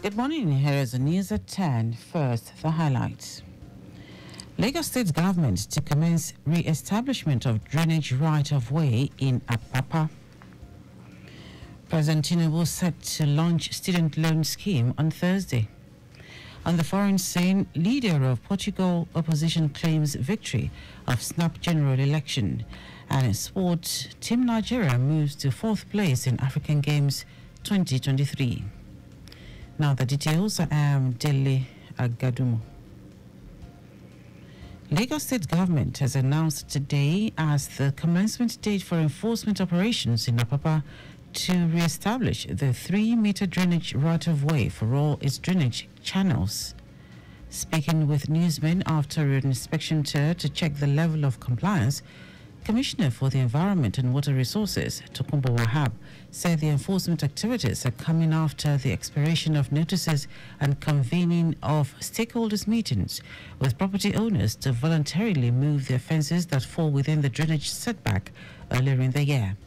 Good morning. Here is the news at 10. First, the highlights. Lagos State government to commence re-establishment of drainage right-of-way in Apapa. President Tinubu set to launch student loan scheme on Thursday. On the foreign scene, leader of Portugal opposition claims victory of snap general election. And in sport, Team Nigeria moves to 4th place in African Games 2023. Now the details. I am Dele Agadumo. Lagos State government has announced today as the commencement date for enforcement operations in Apapa to re-establish the 3-meter drainage right-of-way for all its drainage channels. Speaking with newsmen after an inspection tour to check the level of compliance, Commissioner for the Environment and Water Resources, Tokunbo Wahab, said the enforcement activities are coming after the expiration of notices and convening of stakeholders meetings with property owners to voluntarily move their fences that fall within the drainage setback earlier in the year.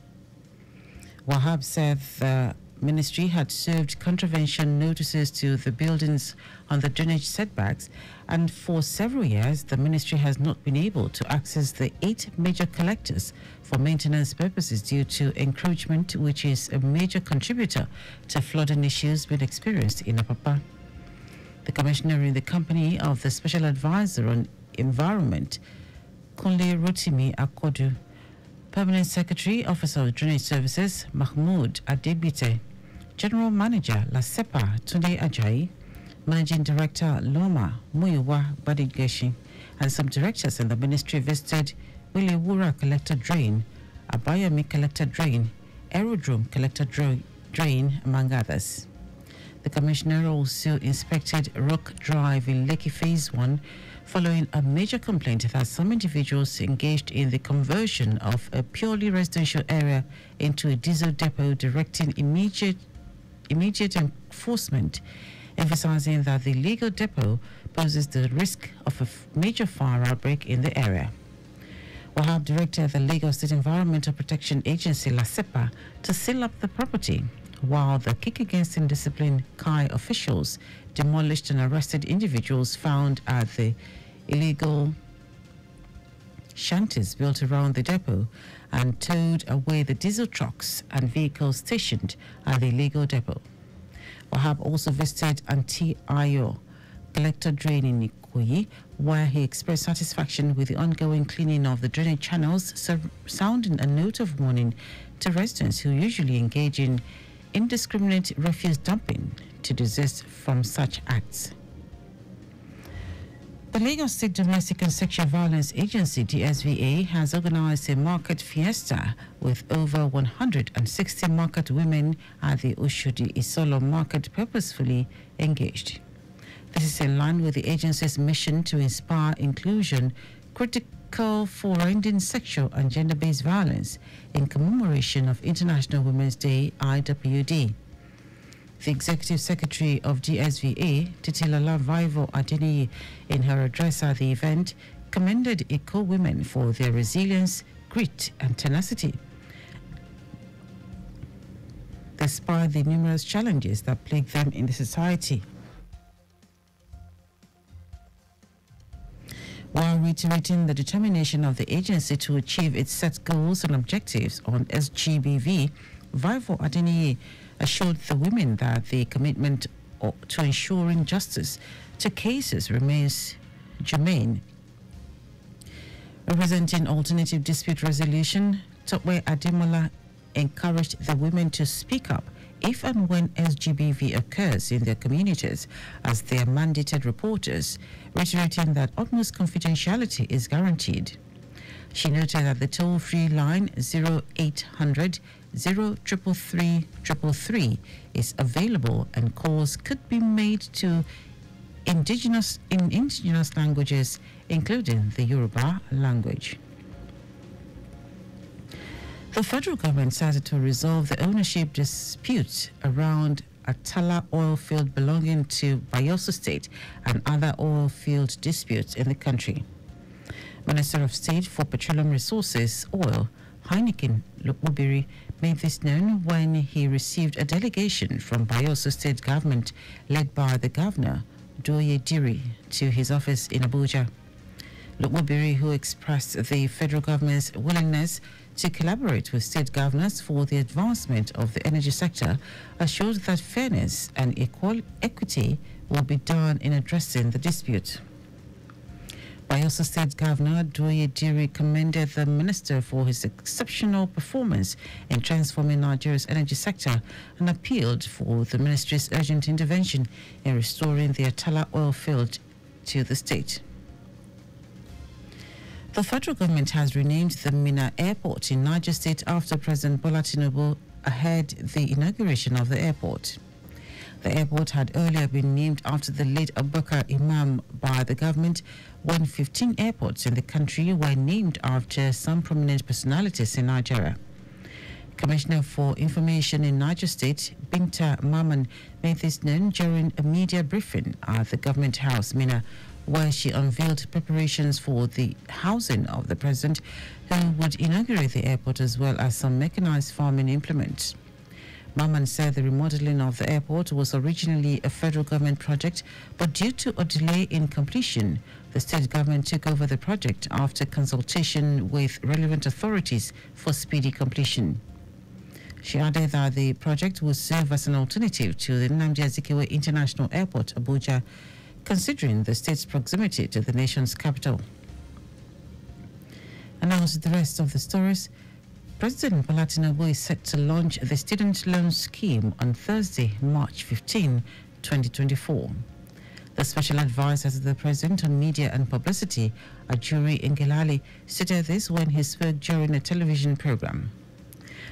Wahab said the ministry had served contravention notices to the buildings on the drainage setbacks, and for several years the ministry has not been able to access the 8 major collectors for maintenance purposes due to encroachment, which is a major contributor to flooding issues being experienced in Apapa. The commissioner in the company of the Special Advisor on Environment, Kunle Rotimi Akodu, Permanent Secretary, Officer of Drainage Services, Mahmoud Adebite, General Manager, La Sepa, Tunde Ajayi, Managing Director, Loma Muyiwa Badigeshi, and some directors in the ministry visited Wilewura Collector Drain, Abayomi Collector Drain, Aerodrome Collector Drain, among others. The commissioner also inspected Rock Drive in Lekki Phase 1, following a major complaint that some individuals engaged in the conversion of a purely residential area into a diesel depot, directing immediate enforcement, emphasizing that the illegal depot poses the risk of a major fire outbreak in the area. Wahab directed the Lagos State Environmental Protection Agency, La Sepa, to seal up the property, while the Kick Against Indiscipline KAI officials demolished and arrested individuals found at the illegal shanties built around the depot and towed away the diesel trucks and vehicles stationed at the illegal depot. Wahab also visited Anti-Ayo Collector Drain in Ikoyi, where he expressed satisfaction with the ongoing cleaning of the drainage channels, sounding a note of warning to residents who usually engage in indiscriminate refuse dumping to desist from such acts. The Lagos State Domestic and Sexual Violence Agency, DSVA, has organized a market fiesta with over 160 market women at the Oshodi Isolo market purposefully engaged. This is in line with the agency's mission to inspire inclusion, critical for ending sexual and gender-based violence in commemoration of International Women's Day, IWD. The Executive Secretary of DSVA, Titilola Vivo Adeniyi, in her address at the event, commended Iko women for their resilience, grit, and tenacity, despite the numerous challenges that plague them in the society. While reiterating the determination of the agency to achieve its set goals and objectives on SGBV, Vivo Adeniyi assured the women that the commitment to ensuring justice to cases remains germane. Representing Alternative Dispute Resolution, Tokwe Ademola encouraged the women to speak up if and when SGBV occurs in their communities as their mandated reporters, reiterating that utmost confidentiality is guaranteed. She noted that the toll-free line 0800 033 333 is available and calls could be made to indigenous languages, including the Yoruba language. The federal government says it will resolve the ownership dispute around Atala oil field belonging to Bayelsa State and other oil field disputes in the country. Minister of State for Petroleum Resources, Oil, Heineken Lukmubiri, made this known when he received a delegation from Bayelsa State Government led by the Governor, Dele Agadumo, to his office in Abuja. Lukmobiri, who expressed the federal government's willingness to collaborate with state governors for the advancement of the energy sector, assured that fairness and equity will be done in addressing the dispute. Bayelsa State Governor Dele Agadumo commended the minister for his exceptional performance in transforming Nigeria's energy sector and appealed for the ministry's urgent intervention in restoring the Atala oil field to the state. The federal government has renamed the Minna Airport in Niger State after President Bola Tinubu ahead the inauguration of the airport. The airport had earlier been named after the late Abubakar Imam by the government when 15 airports in the country were named after some prominent personalities in Nigeria. Commissioner for Information in Niger State, Binta Maman, made this known during a media briefing at the government house, Minna, where she unveiled preparations for the housing of the president, who would inaugurate the airport as well as some mechanized farming implements. Maman said the remodeling of the airport was originally a federal government project, but due to a delay in completion, the state government took over the project after consultation with relevant authorities for speedy completion. She added that the project would serve as an alternative to the Nnamdi Azikiwe International Airport, Abuja, considering the state's proximity to the nation's capital. And now to the rest of the stories. President Bola Tinubu is set to launch the student loan scheme on Thursday, March 15, 2024. The special advisor to the president on media and publicity, Ajuri Ngelale, stated this when he spoke during a television program.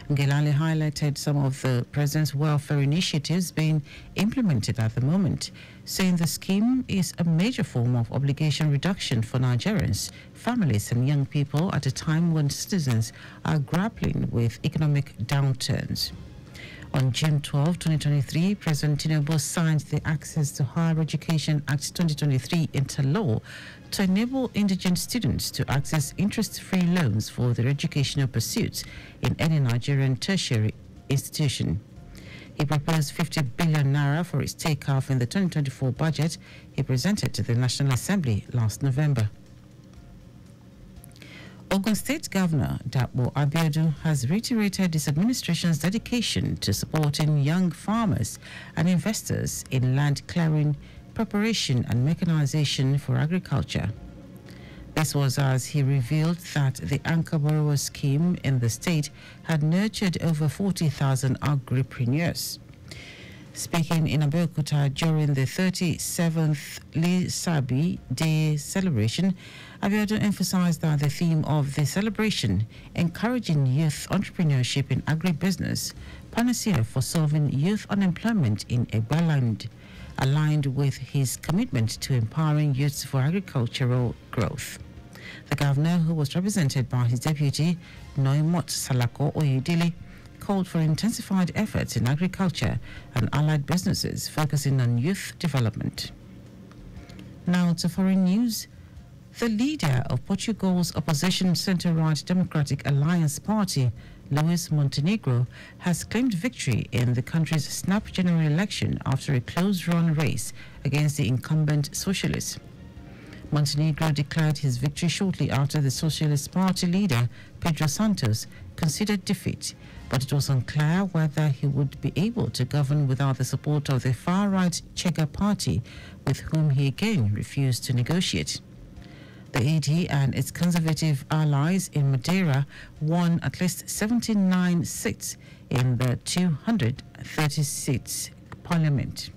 Ngelale highlighted some of the president's welfare initiatives being implemented at the moment, saying the scheme is a major form of obligation reduction for Nigerians, families and young people at a time when citizens are grappling with economic downturns. On June 12, 2023, President Tinubu signed the Access to Higher Education Act 2023 into law to enable indigent students to access interest-free loans for their educational pursuits in any Nigerian tertiary institution. He proposed 50 billion naira for its takeoff in the 2024 budget he presented to the National Assembly last November. Ogun State Governor Dapo Abiodun has reiterated his administration's dedication to supporting young farmers and investors in land clearing, preparation and mechanization for agriculture. This was as he revealed that the Anchor Borrower Scheme in the state had nurtured over 40,000 agripreneurs. Speaking in Abeokuta during the 37th Lisabi Day celebration, Abiodun emphasized that the theme of the celebration, encouraging youth entrepreneurship in agribusiness, panacea for solving youth unemployment in Egbaland, aligned with his commitment to empowering youths for agricultural growth. The governor, who was represented by his deputy, Noimot Salako Oyedele, called for intensified efforts in agriculture and allied businesses focusing on youth development. Now to foreign news. The leader of Portugal's opposition centre-right Democratic Alliance Party, Luis Montenegro, has claimed victory in the country's snap general election after a close-run race against the incumbent socialists. Montenegro declared his victory shortly after the Socialist Party leader, Pedro Santos, conceded defeat, but it was unclear whether he would be able to govern without the support of the far-right Chega Party, with whom he again refused to negotiate. The AD and its conservative allies in Madeira won at least 79 seats in the 230 seats parliament.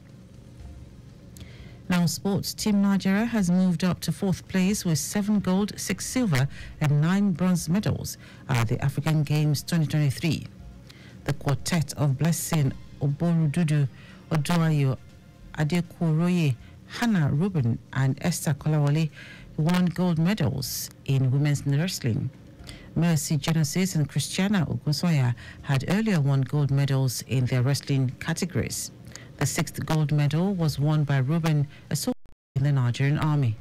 Now sports. Team Nigeria has moved up to fourth place with 7 gold, 6 silver and 9 bronze medals at the African Games 2023. The quartet of Blessing Oborududu, Oduayo, Adekoroye, Hannah Ruben and Esther Kolawole won gold medals in women's wrestling. Mercy Genesis and Christiana Ogunsoya had earlier won gold medals in their wrestling categories. The 6th gold medal was won by Ruben, a soldier in the Nigerian army.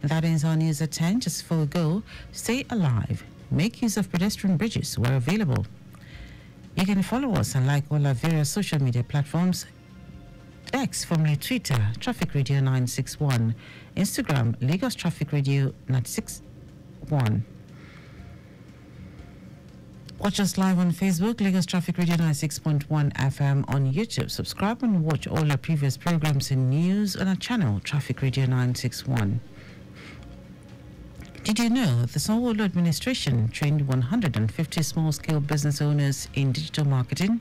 And that ends our news at 10. Just before we go, stay alive. Make use of pedestrian bridges where available. You can follow us and like all our various social media platforms. X, formerly Twitter, Traffic Radio 961. Instagram, Lagos Traffic Radio 961. Watch us live on Facebook, Lagos Traffic Radio 96.1 FM on YouTube. Subscribe and watch all our previous programs and news on our channel, Traffic Radio 961. Did you know the Sanwo-Olu administration trained 150 small-scale business owners in digital marketing?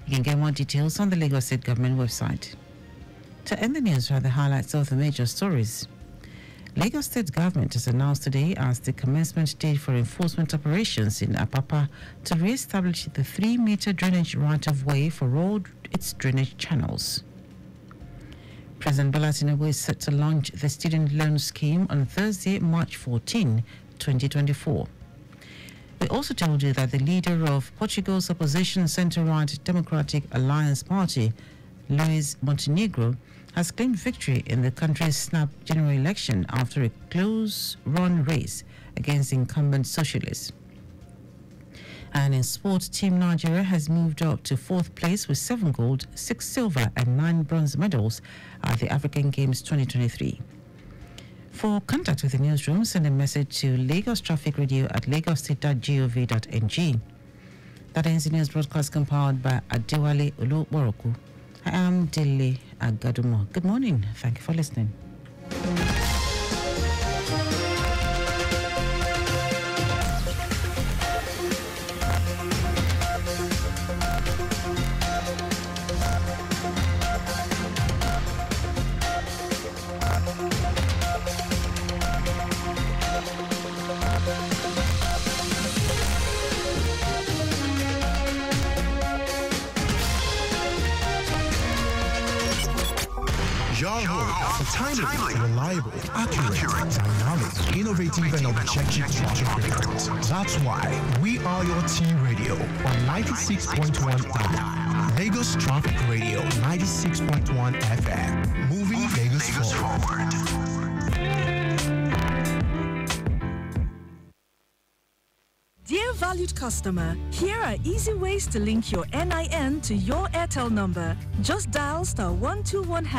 You can get more details on the Lagos State Government website. To end the news are the highlights of the major stories. Lagos State Government has announced today as the commencement date for enforcement operations in Apapa to re-establish the 3-meter drainage right-of-way for all its drainage channels. President Bola Tinubu is set to launch the student loan scheme on Thursday, March 14, 2024. We also told you that the leader of Portugal's opposition centre-right Democratic Alliance Party, Luis Montenegro, has claimed victory in the country's snap general election after a close-run race against the incumbent socialists. And in sport, Team Nigeria has moved up to 4th place with 7 gold, 6 silver and 9 bronze medals at the African Games 2023. For contact with the newsroom, send a message to Lagos Traffic Radio at lagosstate.gov.ng. That ends the news broadcast compiled by Adewale Oluboroku. I am Dele Agadumo. Good morning. Thank you for listening. Timely, reliable, accurate, dynamic, innovative, and objective traffic reports. That's why we are your team radio on 96.1 FM. Lagos Traffic Radio 96.1 FM. Moving Lagos forward. Dear valued customer, here are easy ways to link your NIN to your Airtel number. Just dial *121#.